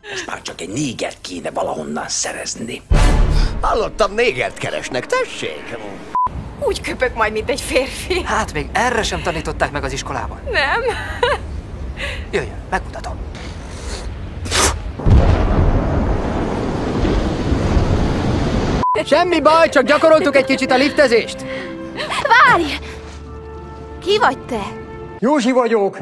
Most már csak egy négert kéne valahonnan szerezni. Hallottam, négert keresnek, tessék! Úgy köpök majd, mint egy férfi. Hát még erre sem tanították meg az iskolában. Nem. Jöjjön, megmutatom. Semmi baj, csak gyakoroltuk egy kicsit a liftezést. Várj! Ki vagy te? Józsi vagyok.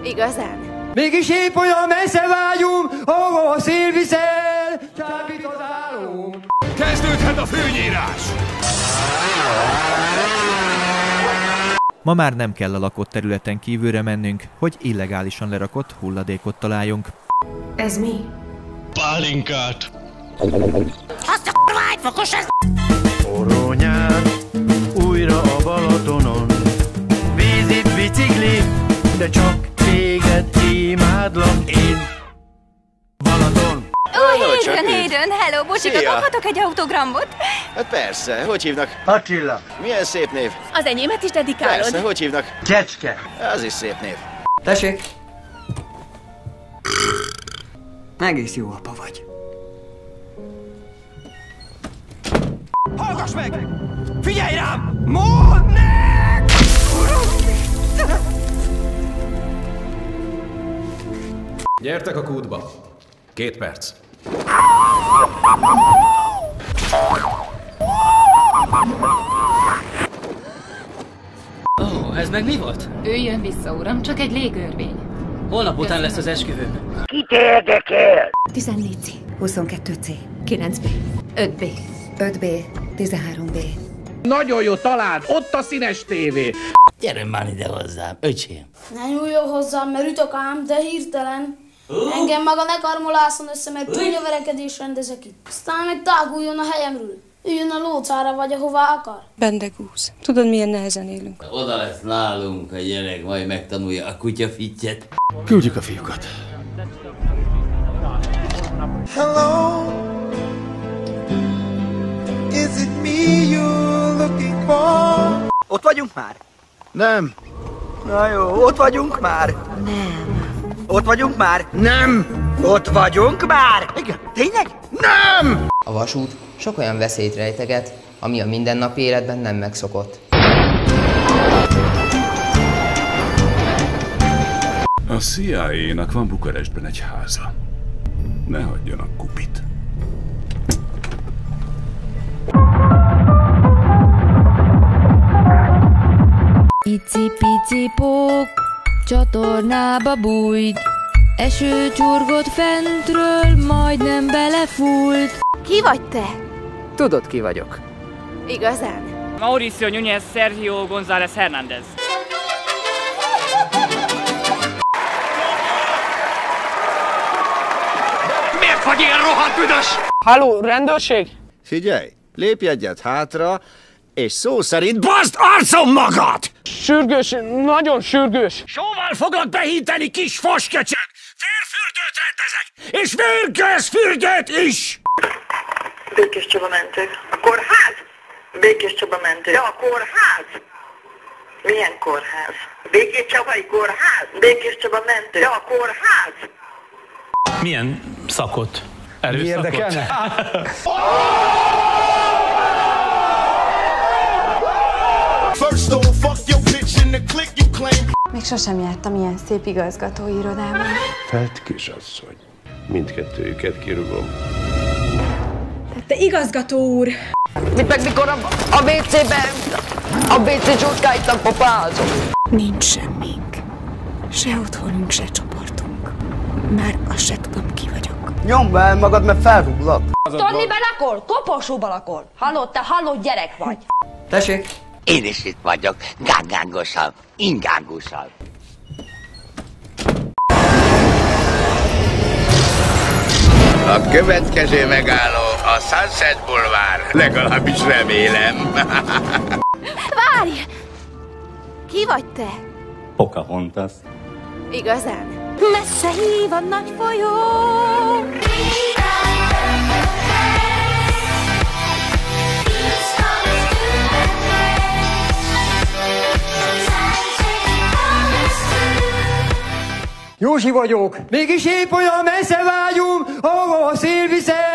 Igazán? Mégis épp olyan messze vágyunk, ahova a szél viszel, csábít az álom. Kezdődhet a főnyírás! Ma már nem kell a lakott területen kívülre mennünk, hogy illegálisan lerakott hulladékot találjunk. Ez mi? Pálinkát! Azt a kurva egyfokos ez! Forró nyár, újra a Balatonon. Vízi bicikli, de csak téged imádlak én. Balaton! Hayden, hello, bocsika, kaphatok egy autogramot? Hát persze, hogy hívnak? Attila! Milyen szép név? Az enyémet is dedikálod? Persze, hogy hívnak? Csecske! Az is szép név. Tessék. Egész jó apa vagy. Hallgass meg! Figyelj rám! Mondd meg! Gyertek a kútba. 2 perc. Ó, ez meg mi volt? Üljön vissza, uram, csak egy légörvény. Holnap után lesz az esküvőm. Kit érdekel? 14C, 22C, 9B, 5B, 5B, 13B. Nagyon jó, találd! Ott a színes tévé! Gyere már ide hozzám, öcsém. Ne nyúljon hozzám, mert ütök ám, de hirtelen. Engem maga ne karmolászon össze, mert csúnya verekedés rendezek itt. Aztán meg táguljon a helyemről. Üljön a lócára, vagy ahová akar. Bendegúz. Tudod, milyen nehezen élünk. Oda lesz nálunk a gyerek, majd megtanulja a kutyafittyet. Küldjük a fiúkat. Hello, is it me you're looking for? Ott vagyunk már? Nem. Na jó, ott vagyunk már. Nem. Ott vagyunk már? Nem. Ott vagyunk már? Igen. Tényleg? Nem! A vasút sok olyan veszélyt rejteget, ami a mindennapi életben nem megszokott. A CIA-nak van Bukarestben egy háza. Ne hagyjanak kupit. Icipici pók, csatornába bújt, eső csurgott fentről, majdnem belefújt. Ki vagy te? Tudod, ki vagyok. Igazán? Mauricio Núñez Sergio González Hernández. Miért vagy ilyen rohadt büdös? Halló, rendőrség? Figyelj, lépj egyet hátra, és szó szerint baszd arcom magad! Sürgős, nagyon sürgős. Sóval foglak behinteni, kis foskecseg! Vérfürdőt rendezek! És vérgőzfürdőt is! Békés Csaba mentők. A kórház? Békés Csaba mentők. De a kórház? Milyen kórház? Békés Csabai kórház? Békés Csaba mentők. De a kórház? Milyen szakot? Erőszakot? Érdekelne? Még sosem jártam ilyen szép igazgatóirodában. Felt kisasszony. Mindkettőjüket kirúgom. Te igazgató úr! Mit meg mikor a WC-ben? A WC csutkáitnak popázom. Nincs semmink. Se otthonunk, se csoportunk. Már azt se tudom, ki vagyok. Nyomd be el magad, mert felrúglak. Tudod, miben lakol? Koporsóban lakol. Hallod, te halott gyerek vagy. Tessék. Én is itt vagyok, gángángosan, ingángosan. A következő megálló a Sunset Boulevard, legalábbis remélem. Várj! Ki vagy te? Pocahontas. Igazán? Messze hív a nagy folyó. Józsi vagyok. Mégis épp olyan messze vágyunk, ahova a szél viszel.